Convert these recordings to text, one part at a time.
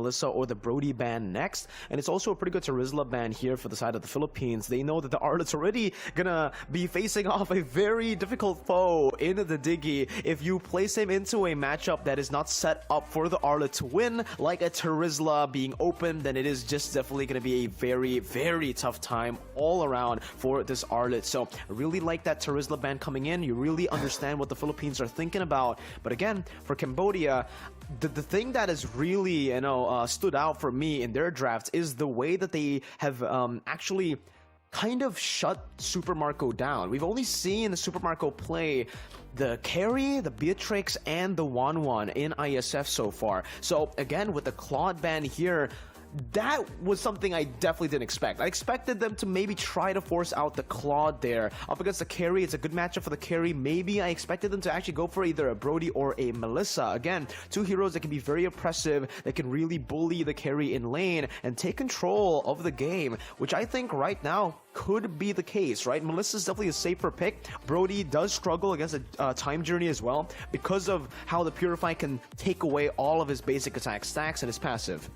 Melissa or the Brody ban next. And it's also a pretty good Terizla ban here for the side of the Philippines. They know that the Arlet's already gonna be facing off a very difficult foe in the Diggy. If you place him into a matchup that is not set up for the Arlet to win, like a Terizla being open, then it is just definitely gonna be a very, very tough time all around for this Arlet. So I really like that Terizla ban coming in. You really understand what the Philippines are thinking about. But again, for Cambodia, the thing that has really, stood out for me in their drafts is the way that they have actually kind of shut Super Marco down. We've only seen Super Marco play the carry, the Beatrix, and the Wanwan in IESF so far. So again, with the Claude ban here, that was something I definitely didn't expect. I expected them to maybe try to force out the Claude there. Up against the carry, it's a good matchup for the carry. Maybe I expected them to actually go for either a Brody or a Melissa. Again, two heroes that can be very oppressive, that can really bully the carry in lane and take control of the game, which I think right now could be the case, right? Melissa's definitely a safer pick. Brody does struggle against a time journey as well because of how the Purify can take away all of his basic attack stacks and his passive.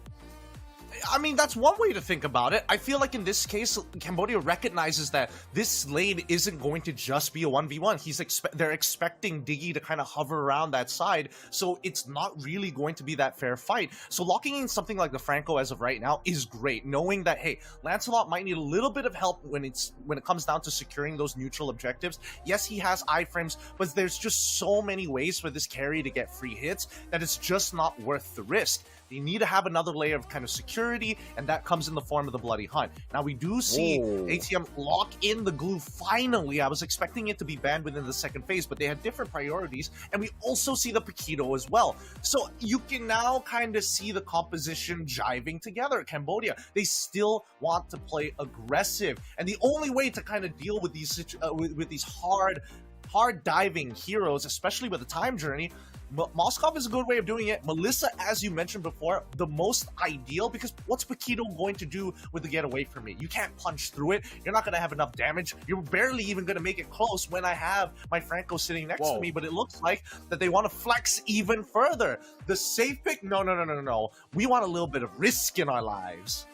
I mean, that's one way to think about it. I feel like in this case, Cambodia recognizes that this lane isn't going to just be a 1v1. They're expecting Diggy to kind of hover around that side, so it's not really going to be that fair fight. So locking in something like the Franco as of right now is great, knowing that, hey, Lancelot might need a little bit of help when it comes down to securing those neutral objectives. Yes, he has iframes, but there's just so many ways for this carry to get free hits that it's just not worth the risk. They need to have another layer of kind of security, and that comes in the form of the Bloody Hunt. Now, we do see ATM lock in the glue finally. I was expecting it to be banned within the second phase, but they had different priorities, and we also see the Paquito as well. So you can now kind of see the composition jiving together. Cambodia, they still want to play aggressive, and the only way to kind of deal with these hard diving heroes, especially with the time journey, Moskov is a good way of doing it. Melissa, as you mentioned before, the most ideal, because what's Paquito going to do with the get away from me? You can't punch through it. You're not going to have enough damage. You're barely even going to make it close when I have my Franco sitting next to me, but it looks like that they want to flex even further. The safe pick? No. We want a little bit of risk in our lives.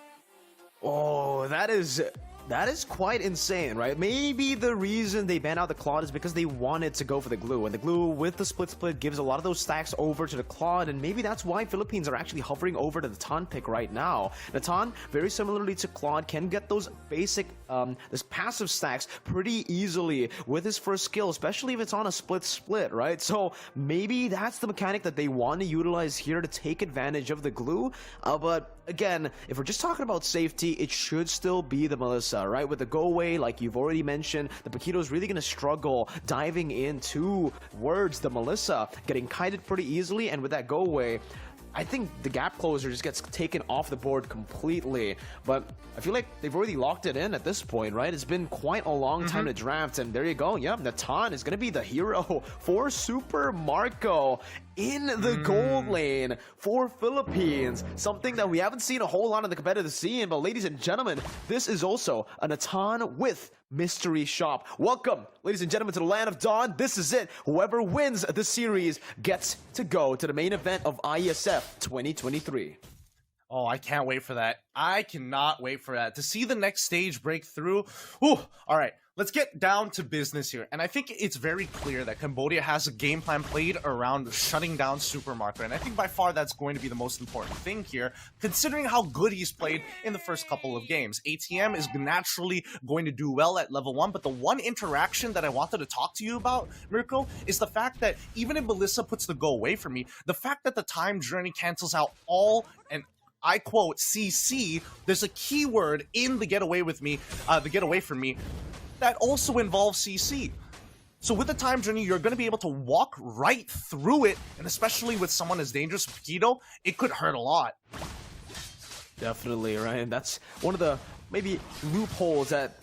Oh, that is quite insane, right? Maybe the reason they banned out the Claude is because they wanted to go for the glue, and the glue with the split gives a lot of those stacks over to the Claude, and maybe that's why Philippines are actually hovering over to the Natan pick right now. Natan, very similarly to Claude, can get those basic, this passive stacks pretty easily with his first skill, especially if it's on a split, right? So maybe that's the mechanic that they want to utilize here to take advantage of the glue, but again, if we're just talking about safety, it should still be the Melissa, right? With the go away, like you've already mentioned, the Paquito is really going to struggle diving in towards the Melissa, getting kited pretty easily, and with that go away, I think the gap closer just gets taken off the board completely. But I feel like they've already locked it in at this point, right? It's been quite a long time to draft, and there you go. Yeah, Natan is going to be the hero for Super Marco in the gold lane for Philippines. Something that we haven't seen a whole lot in the competitive scene. But ladies and gentlemen, this is also a Natan with Mystery Shop. Welcome, ladies and gentlemen, to the Land of Dawn. This is it. Whoever wins the series gets to go to the main event of IESF 2023. Oh, I can't wait for that. I cannot wait for that. To see the next stage break through. Whew. All right, let's get down to business here. And I think it's very clear that Cambodia has a game plan played around shutting down Super Marco. And I think by far that's going to be the most important thing here, considering how good he's played in the first couple of games. ATM is naturally going to do well at level 1, but the one interaction that I wanted to talk to you about, Mirko, is the fact that even if Melissa puts the go away from me, the fact that the time journey cancels out all, and I quote, CC, there's a keyword in the get away from me that also involves CC. So with the time journey, you're going to be able to walk right through it, and especially with someone as dangerous as Paquito, it could hurt a lot. Definitely, right? And that's one of the maybe loopholes that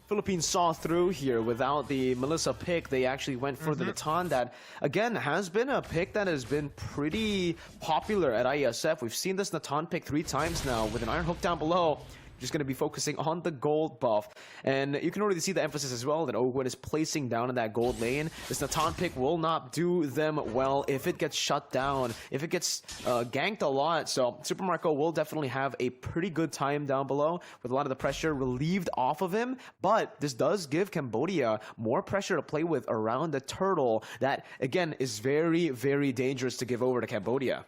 Philippines saw through here. Without the Melissa pick, they actually went for the Natan, that again has been a pick that has been pretty popular at IESF. We've seen this Natan pick 3 times now with an Iron Hook down below. just going to be focusing on the gold buff. And you can already see the emphasis as well that Ogwen is placing down in that gold lane. This Natan pick will not do them well if it gets shut down, if it gets ganked a lot. So Super Marco will definitely have a pretty good time down below with a lot of the pressure relieved off of him. But this does give Cambodia more pressure to play with around the turtle that, again, is very, very dangerous to give over to Cambodia.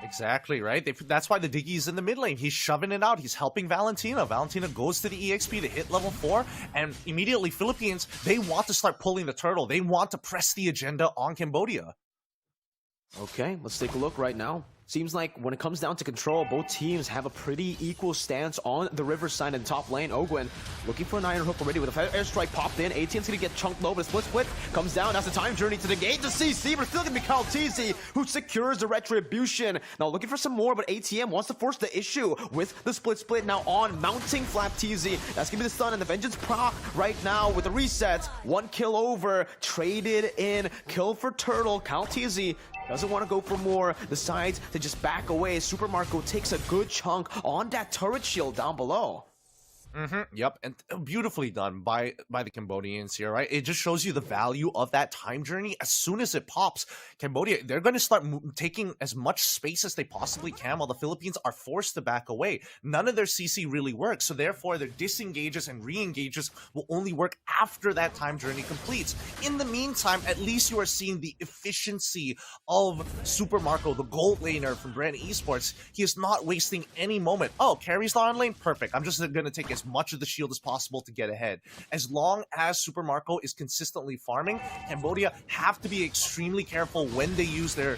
Exactly, right? That's why the Diggy's in the mid lane. He's shoving it out. He's helping Valentina. Valentina goes to the EXP to hit level 4, and immediately Philippines, they want to start pulling the turtle. They want to press the agenda on Cambodia. Okay, let's take a look right now. Seems like when it comes down to control, both teams have a pretty equal stance on the riverside and top lane. Ogwen looking for an iron hook already with a feather airstrike popped in. ATM's gonna get chunked low, but a split comes down. That's the time journey to the gate to CC, but it's still gonna be Kaltizi who secures the retribution. Now looking for some more, but ATM wants to force the issue with the split now on mounting Flap TZ. That's gonna be the stun and the vengeance proc right now with the reset. 1 kill over, traded in, kill for turtle. Kaltizi doesn't want to go for more, decides to just back away. Super Marco takes a good chunk on that turret shield down below. Yep, and beautifully done by the Cambodians here, right? It just shows you the value of that time journey. As soon as it pops, Cambodia, they're going to start taking as much space as they possibly can while the Philippines are forced to back away. None of their CC really works, so therefore their disengages and re-engages will only work after that time journey completes. In the meantime, at least you are seeing the efficiency of Super Marco, the gold laner from Brand Esports. He is not wasting any moment. Oh, carries the on lane? Perfect. I'm just going to take as much of the shield as possible to get ahead. As long as Super Marco is consistently farming, Cambodia have to be extremely careful when they use their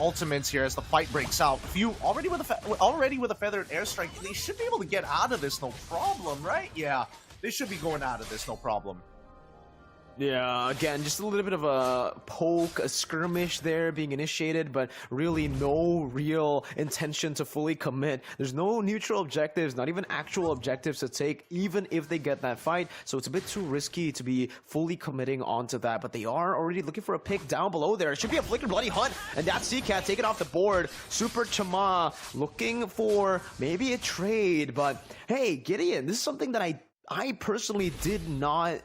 ultimates here as the fight breaks out. If you already with a feathered airstrike, they should be able to get out of this no problem, right? Yeah, they should be going out of this no problem. Yeah, again, just a little bit of a poke, a skirmish there being initiated, but really no real intention to fully commit. There's no neutral objectives, not even actual objectives to take, even if they get that fight. So it's a bit too risky to be fully committing onto that, but they are already looking for a pick down below there. It should be a flicker bloody hunt, and that's CCAT taken off the board. Super Chama looking for maybe a trade, but hey, Gideon, this is something that I personally did not,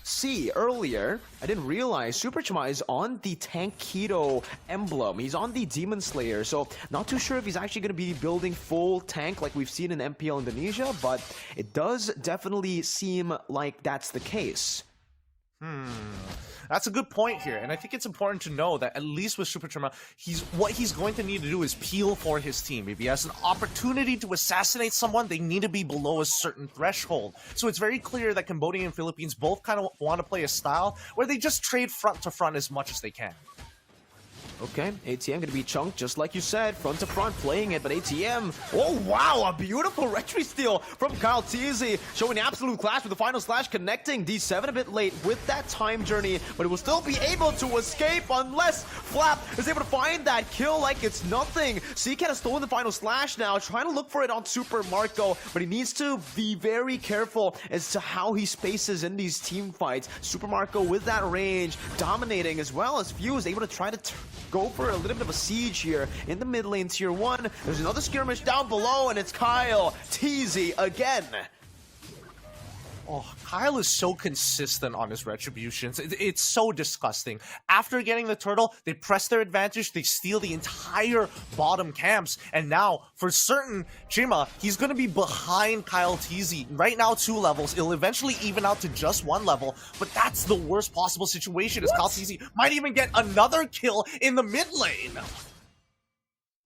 see earlier. I didn't realize Super Chama is on the Tankido emblem. He's on the Demon Slayer, so not too sure if he's actually going to be building full tank like we've seen in MPL Indonesia, but it does definitely seem like that's the case. That's a good point here, and I think it's important to know that at least with Super Chama, what he's going to need to do is peel for his team. If he has an opportunity to assassinate someone, they need to be below a certain threshold. So it's very clear that Cambodia and Philippines both kind of want to play a style where they just trade front to front as much as they can. Okay, ATM gonna be chunked just like you said, front to front playing it, but ATM, oh wow, a beautiful retry steal from Kyle TZ, showing absolute clash with the final slash connecting D7 a bit late with that time journey, but it will still be able to escape unless Flap is able to find that kill like it's nothing. CCAT has stolen the final slash now, trying to look for it on Super Marco, but he needs to be very careful as to how he spaces in these team fights. Super Marco with that range, dominating, as well as Fuse able to try to go for a little bit of a siege here in the mid lane tier 1. There's another skirmish down below, and it's Kyle TZ again. Oh, Kyle is so consistent on his retributions. It's so disgusting. After getting the turtle, they press their advantage, they steal the entire bottom camps, and now, for certain, Chima, he's going to be behind Kyle TZ. Right now, 2 levels. It'll eventually even out to just 1 level, but that's the worst possible situation, as Kyle TZ might even get another kill in the mid lane.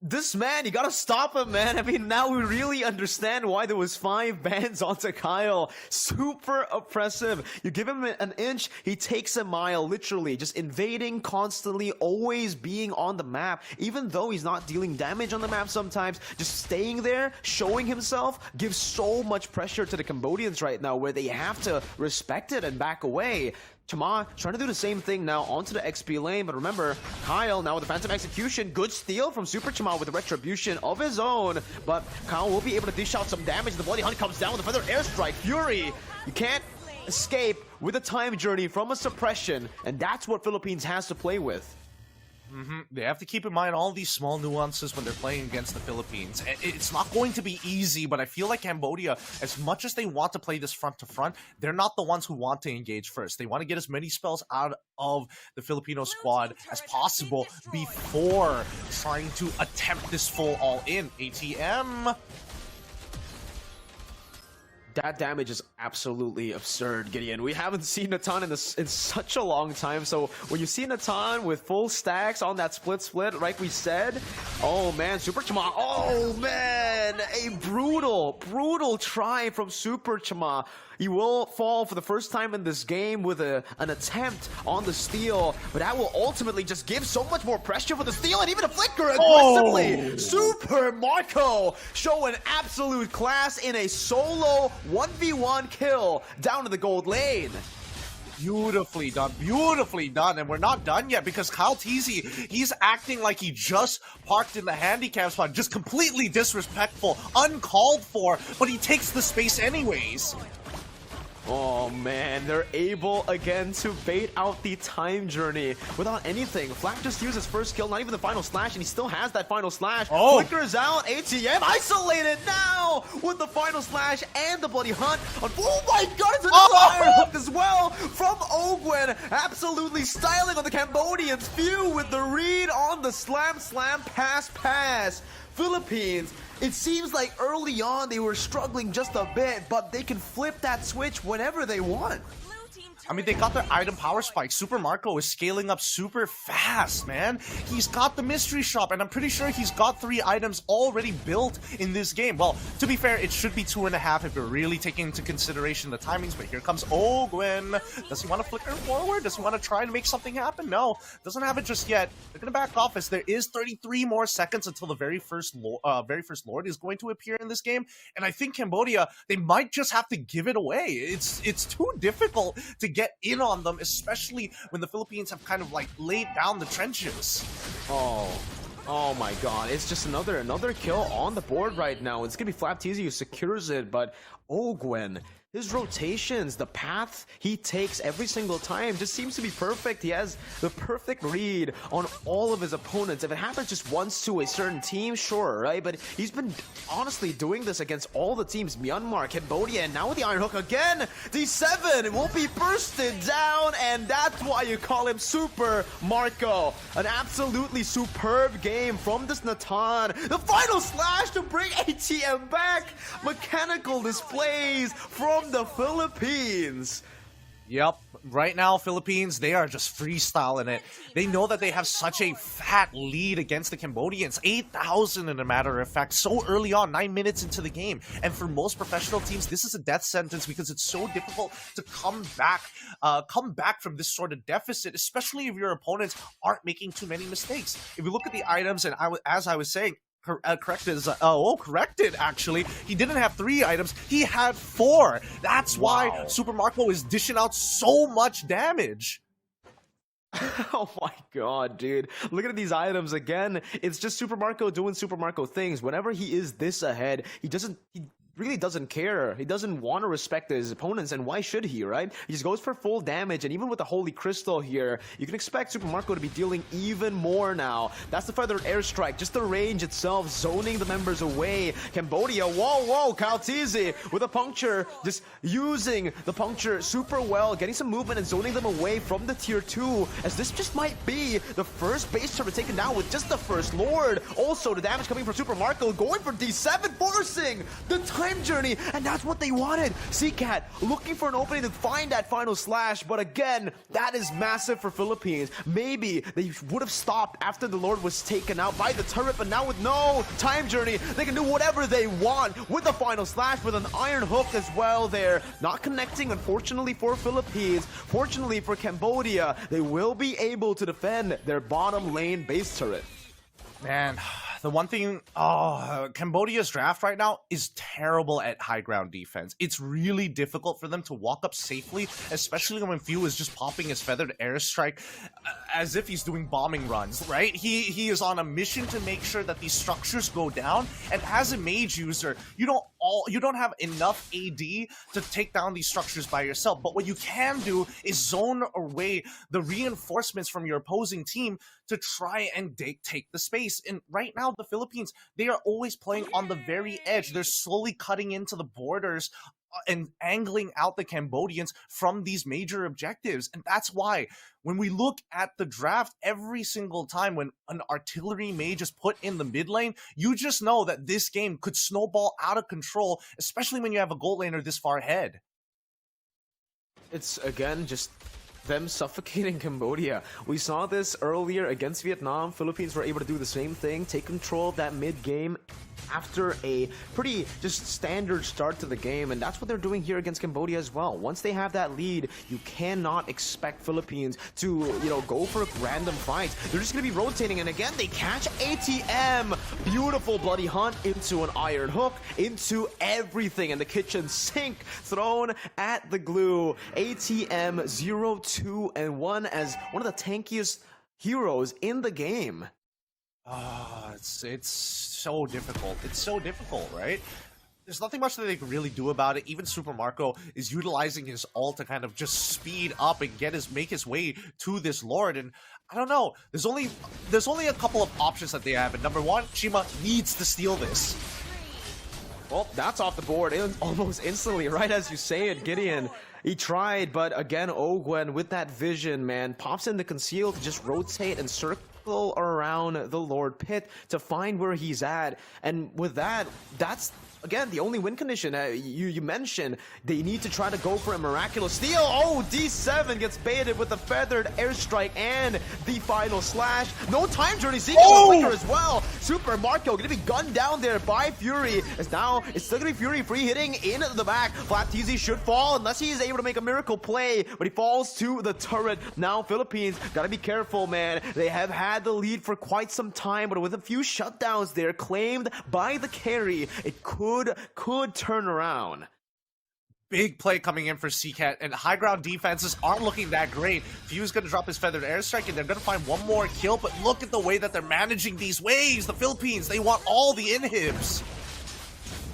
This man, you gotta stop him, man. I mean, now we really understand why there was 5 bans onto Kyle. Super oppressive. You give him an inch, he takes a mile, literally. Just invading constantly, always being on the map. Even though he's not dealing damage on the map sometimes, just staying there, showing himself, gives so much pressure to the Cambodians right now, where they have to respect it and back away. Chama trying to do the same thing now onto the XP lane, but remember, Kyle now with the Phantom Execution, good steal from Super Chama with the retribution of his own, but Kyle will be able to dish out some damage. The Bloody Hunt comes down with a Feather Airstrike. Fury, you can't escape with a time journey from a suppression, and that's what Philippines has to play with. They have to keep in mind all these small nuances when they're playing against the Philippines. It's not going to be easy, but I feel like Cambodia, as much as they want to play this front to front, they're not the ones who want to engage first. They want to get as many spells out of the Filipino squad as possible before trying to attempt this full all-in. ATM. That damage is absolutely absurd, Gideon. We haven't seen Natan in such a long time. So when you see Natan with full stacks on that split, like we said, oh man, Super Chama. Oh man, a brutal try from Super Chama. He will fall for the first time in this game with an attempt on the steal, but that will ultimately just give so much more pressure for the steal and even a flicker aggressively. Super Marco showing absolute class in a solo 1v1 kill down to the gold lane. Beautifully done, and we're not done yet because Kyle Teasy, he's acting like he just parked in the handicap spot, just completely disrespectful, uncalled for, but he takes the space anyways. Oh man, they're able again to bait out the time journey without anything. Flak just used his first kill, not even the final slash, and he still has that final slash. Oh. Flickers out, ATM isolated now with the final slash and the bloody hunt. Oh my god, it's another fire hook as well from Ogwen. Absolutely styling on the Cambodians. Few with the read on the slam, pass. Philippines, it seems like early on they were struggling just a bit, but they can flip that switch whenever they want. I mean, they got their item power spike. Super Marco is scaling up super fast, man. He's got the mystery shop, and I'm pretty sure he's got 3 items already built in this game. Well, to be fair, it should be 2.5 if you're really taking into consideration the timings, but here comes Ogwen. Does he want to flicker forward? Does he want to try and make something happen? No, doesn't have it just yet. They're going to back off as there is 33 more seconds until the very first Lord is going to appear in this game, and I think Cambodia, they might just have to give it away. It's too difficult to get in on them, especially when the Philippines have kind of like laid down the trenches. Oh my god, it's just another kill on the board right now. It's gonna be Flap Teasy who secures it, but Ogwen, his rotations, the path he takes every single time just seems to be perfect. He has the perfect read on all of his opponents. If it happens just once to a certain team, sure, right? But he's been honestly doing this against all the teams. Myanmar, Cambodia, and now with the Iron Hook again. D7 will be bursted down, and that's why you call him Super Marco. An absolutely superb game from this Natan. The final slash to bring ATM back. Mechanical displays from the Philippines. Yep, right now, Philippines, they are just freestyling it. They know that they have such a fat lead against the Cambodians. 8,000 in a matter of fact, so early on, 9 minutes into the game. And for most professional teams, this is a death sentence because it's so difficult to come back from this sort of deficit, especially if your opponents aren't making too many mistakes. If you look at the items, and as I was saying, corrected actually. He didn't have 3 items, he had 4. That's why Super Marco is dishing out so much damage. Oh my god, dude. Look at these items again. It's just Super Marco doing Super Marco things. Whenever he is this ahead, he really doesn't care. He doesn't want to respect his opponents, and why should he, right? He just goes for full damage, and even with the Holy Crystal here, you can expect Super Marco to be dealing even more now. That's the feathered airstrike, just the range itself, zoning the members away. Cambodia, whoa, Kaltizi with a puncture, just using the puncture super well, getting some movement and zoning them away from the tier 2, as this just might be the first base turret taken down with just the first Lord. Also, the damage coming from Super Marco, going for D7, forcing the time journey, and that's what they wanted. CCAT looking for an opening to find that final slash, but again, that is massive for Philippines. Maybe they would have stopped after the Lord was taken out by the turret, but now with no time journey, they can do whatever they want with the final slash, with an Iron Hook as well there. Not connecting, unfortunately, for Philippines. Fortunately for Cambodia, they will be able to defend their bottom lane base turret. Man, the one thing, Cambodia's draft right now is terrible at high ground defense. It's really difficult for them to walk up safely, especially when Few is just popping his feathered airstrike as if he's doing bombing runs, right? He is on a mission to make sure that these structures go down, and as a mage user, you don't have enough AD to take down these structures by yourself. But what you can do is zone away the reinforcements from your opposing team to try and take the space. And right now, the Philippines, they are always playing on the very edge. They're slowly cutting into the borders and angling out the Cambodians from these major objectives. And that's why when we look at the draft, every single time when an artillery mage is put in the mid lane, you just know that this game could snowball out of control, especially when you have a gold laner this far ahead. It's, again, just them suffocating Cambodia. We saw this earlier against Vietnam. Philippines were able to do the same thing, take control of that mid game after a pretty just standard start to the game, and that's what they're doing here against Cambodia as well. Once they have that lead, you cannot expect Philippines to, you know, go for random fights. They're just gonna be rotating, and again, they catch ATM. Beautiful bloody hunt into an iron hook, into everything, and the kitchen sink thrown at the glue. ATM 0, 2, and 1 as one of the tankiest heroes in the game. It's so difficult. It's so difficult, right? There's nothing much that they can really do about it. Even Super Marco is utilizing his ult to kind of just speed up and make his way to this Lord. And I don't know. There's only a couple of options that they have. And number one, Chima needs to steal this. Well, that's off the board almost instantly, right as you say it. Gideon, he tried, but again, Ogwen with that vision, man, pops in the conceal to just rotate and circle around the Lord Pit to find where he's at. And with that, that's again the only win condition. You mentioned they need to try to go for a miraculous steal. Oh, D7 gets baited with the feathered airstrike and the final slash. No time journey, Seeker as well. Super Marco gonna be gunned down there by Fury. As now it's still gonna be Fury free hitting in the back. Flap TZ should fall unless he is able to make a miracle play, but he falls to the turret. Now Philippines gotta be careful, man. They have had the lead for quite some time, but with a few shutdowns there claimed by the carry, it could turn around. Big play coming in for CCAT, and high ground defenses aren't looking that great. Few's gonna drop his feathered airstrike, and they're gonna find one more kill, but look at the way that they're managing these waves. The Philippines, they want all the inhibs.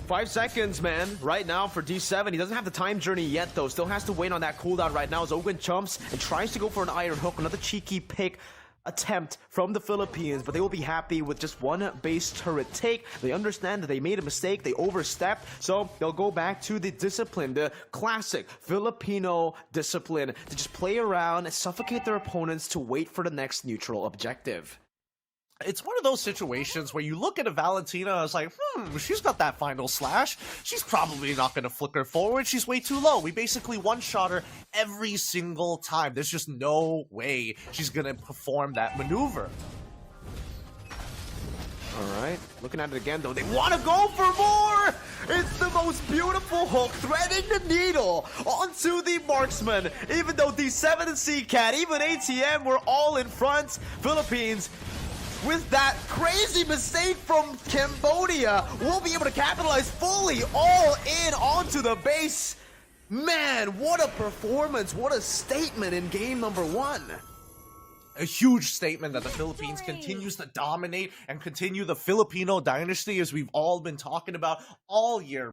5 seconds, man, right now for D7. He doesn't have the time journey yet, though. Still has to wait on that cooldown right now as Ogun jumps and tries to go for an iron hook. Another cheeky pick attempt from the Philippines, but they will be happy with just one base turret take. They understand that they made a mistake, they overstepped, so they'll go back to the discipline, the classic Filipino discipline, to just play around and suffocate their opponents to wait for the next neutral objective. It's one of those situations where you look at a Valentina, it's like, she's got that final slash. She's probably not going to flicker forward. She's way too low. We basically one-shot her every single time. There's just no way she's going to perform that maneuver. All right, looking at it again, though. They want to go for more! It's the most beautiful hook, threading the needle onto the marksman. Even though D7 and CCAT, even ATM were all in front, Philippines, with that crazy mistake from Cambodia, will be able to capitalize fully all in onto the base. Man, what a performance, what a statement in game number 1. A huge statement that the Philippines continues to dominate and continue the Filipino dynasty, as we've all been talking about all year.